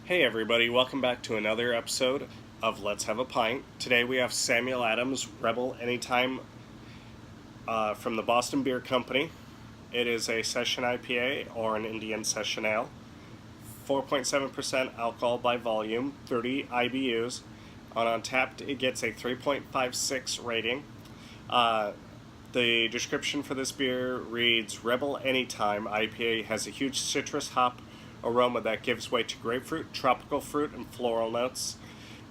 Hey everybody, welcome back to another episode of Let's Have a Pint. Today we have Samuel Adams Rebel Anytime from the Boston Beer Company. It is a session IPA or an Indian session ale. 4.7% alcohol by volume, 30 IBUs. On Untapped, it gets a 3.56 rating. The description for this beer reads, Rebel Anytime IPA has a huge citrus hop aroma that gives way to grapefruit, tropical fruit, and floral notes.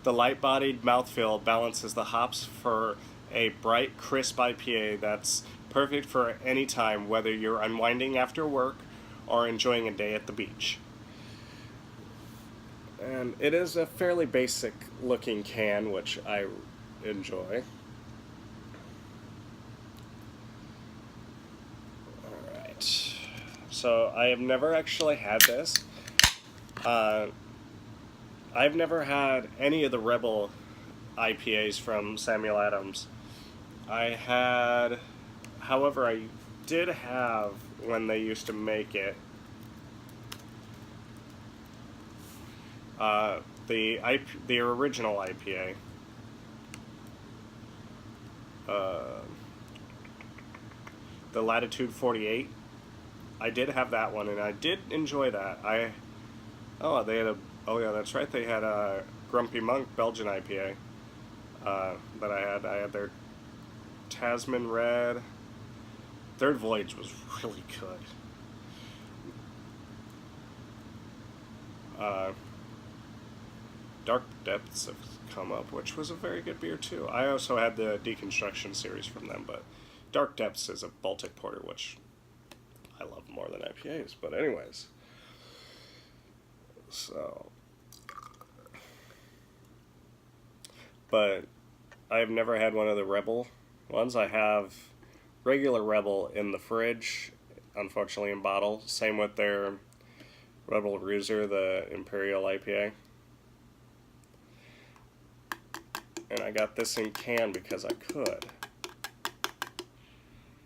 The light-bodied mouthfeel balances the hops for a bright, crisp IPA that's perfect for any time, whether you're unwinding after work or enjoying a day at the beach. And it is a fairly basic looking can, which I enjoy. Alright. So I have never actually had this. I've never had any of the Rebel IPAs from Samuel Adams. However, I did have when they used to make it. The original IPA. The Latitude 48. I did have that one, and I did enjoy that. Oh yeah, that's right. They had a Grumpy Monk Belgian IPA that I had. I had their Tasman Red. Third Voyage was really good. Dark Depths have come up, which was a very good beer too. I also had the Deconstruction series from them, but Dark Depths is a Baltic Porter, which I love more than IPAs. But anyways, but I've never had one of the Rebel ones. I have regular Rebel in the fridge, unfortunately in bottle. Same with their Rebel Bruiser, the Imperial IPA. And I got this in can because I could.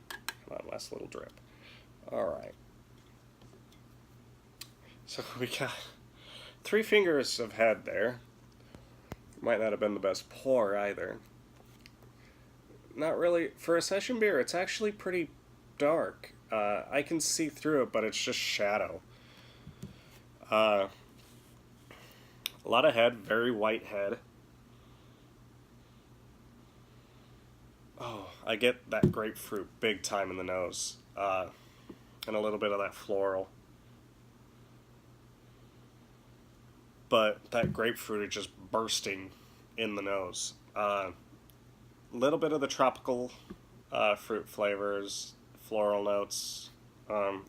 Come on, last little drip. Alright. So we got 3 fingers of head there. Might not have been the best pour either. Not really. For a session beer, it's actually pretty dark. I can see through it, but it's just shadow. A lot of head, very white head. Oh, I get that grapefruit big time in the nose. And a little bit of that floral. But that grapefruit is just bursting in the nose. Little bit of the tropical fruit flavors, floral notes,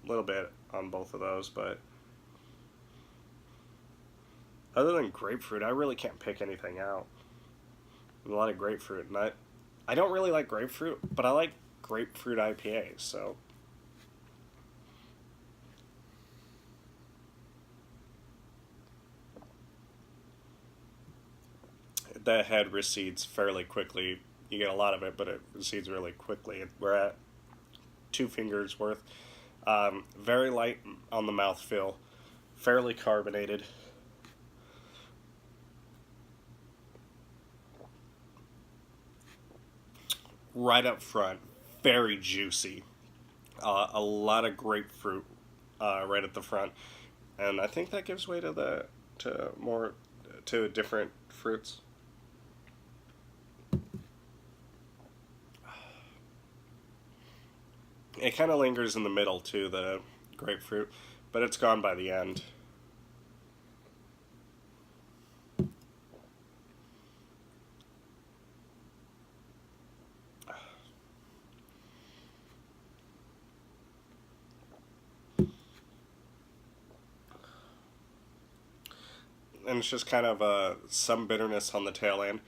little bit on both of those, but other than grapefruit, I really can't pick anything out. A lot of grapefruit, and I don't really like grapefruit, but I like grapefruit IPAs, so. That head recedes fairly quickly. You get a lot of it, but it recedes really quickly. We're at 2 fingers worth. Very light on the mouthfeel, fairly carbonated. Right up front, very juicy. A lot of grapefruit right at the front, and I think that gives way to different fruits. It kind of lingers in the middle too, the grapefruit, but it's gone by the end. And it's just kind of some bitterness on the tail end.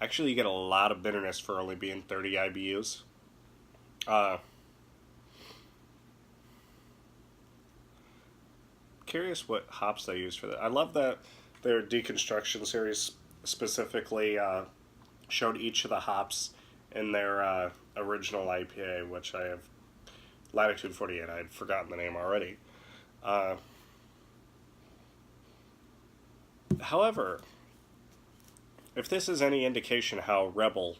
Actually, you get a lot of bitterness for only being 30 IBUs. Curious what hops they use for that. I love that their Deconstruction series specifically showed each of the hops in their original IPA, which I have Latitude 48. I had forgotten the name already. However, if this is any indication how Rebel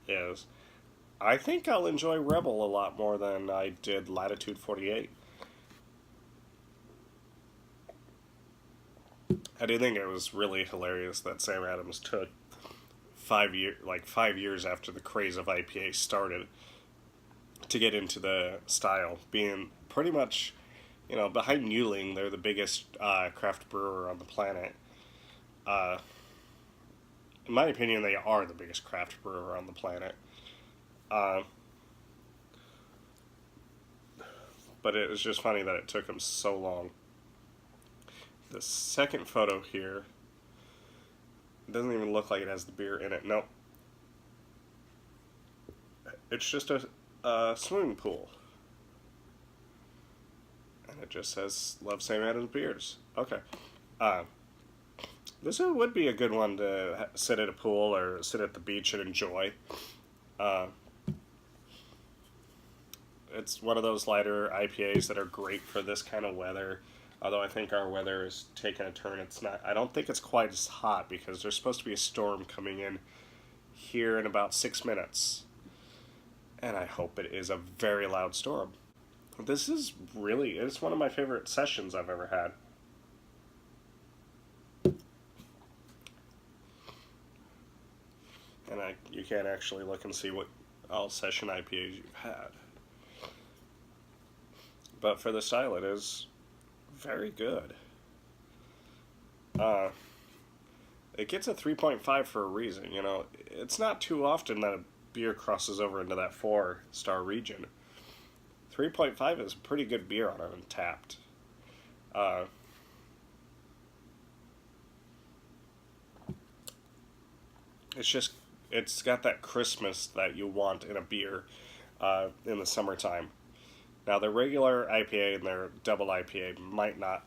is, I think I'll enjoy Rebel a lot more than I did Latitude 48. I do think it was really hilarious that Sam Adams took 5 years after the craze of IPA started to get into the style, being pretty much, behind Yuling, they're the biggest craft brewer on the planet. In my opinion, they are the biggest craft brewer on the planet. But it was just funny that it took them so long. The second photo here, it doesn't even look like it has the beer in it. Nope. It's just a swimming pool. And it just says, "Love Sam Adams beers." Okay. This would be a good one to sit at a pool or sit at the beach and enjoy. It's one of those lighter IPAs that are great for this kind of weather. Although I think our weather is taking a turn. I don't think it's quite as hot because there's supposed to be a storm coming in here in about 6 minutes. And I hope it is a very loud storm. This is it's one of my favorite sessions I've ever had. And you can actually look and see what all session IPAs you've had. But for the style, it is very good. It gets a 3.5 for a reason. It's not too often that a beer crosses over into that 4-star region. 3.5 is a pretty good beer on an Untappd. It's got that crispness that you want in a beer in the summertime. Now, their regular IPA and their double IPA might not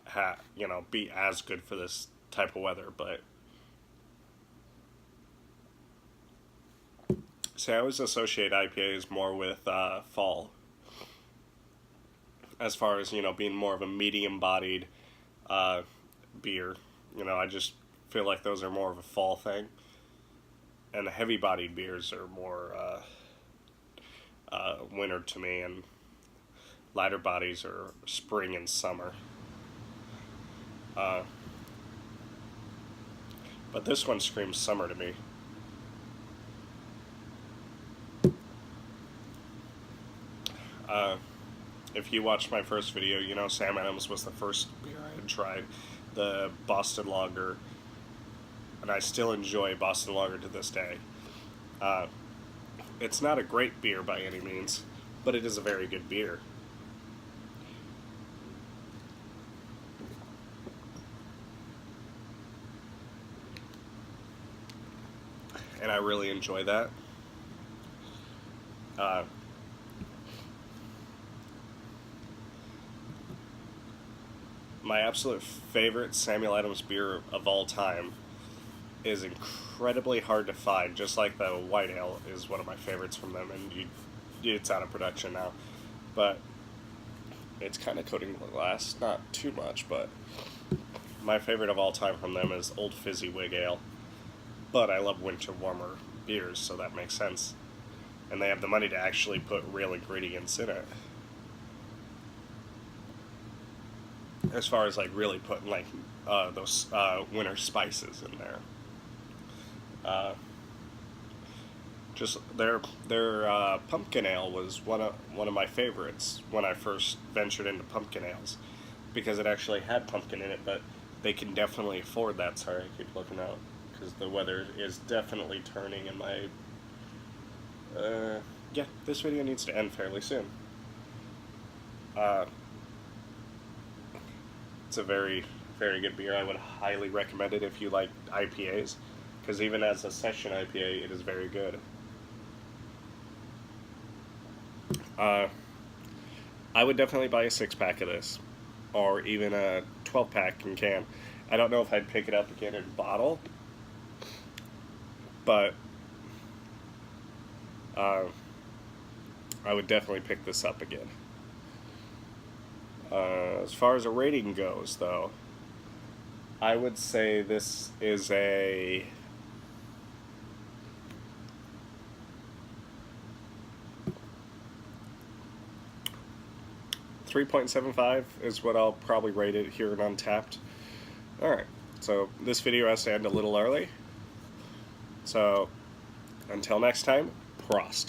be as good for this type of weather, but see, I always associate IPAs more with fall, as far as being more of a medium-bodied beer. I just feel like those are more of a fall thing, and the heavy-bodied beers are more winter to me, and lighter bodies are spring and summer. But this one screams summer to me. If you watched my first video, Sam Adams was the first beer I had tried, the Boston Lager, and I still enjoy Boston Lager to this day. It's not a great beer by any means, but it is a very good beer. And I really enjoy that. My absolute favorite Samuel Adams beer of all time is incredibly hard to find, just like the White Ale is one of my favorites from them, and it's out of production now. But it's kind of coating the glass, not too much, but my favorite of all time from them is Old Fizzy Wig Ale. But I love winter warmer beers, so that makes sense. And they have the money to actually put real ingredients in it. As far as really putting those winter spices in there. Just their pumpkin ale was one of my favorites when I first ventured into pumpkin ales, because it actually had pumpkin in it, but they can definitely afford that. Sorry, I keep looking out, because the weather is definitely turning, and this video needs to end fairly soon. It's a very, very good beer. I would highly recommend it if you like IPAs, because even as a session IPA, it is very good. I would definitely buy a 6-pack of this, or even a 12-pack in can. I don't know if I'd pick it up again in bottle, but I would definitely pick this up again. As far as a rating goes, though, I would say this is a 3.75 is what I'll probably rate it here in Untapped. Alright, so this video has to end a little early. So, until next time, Prost.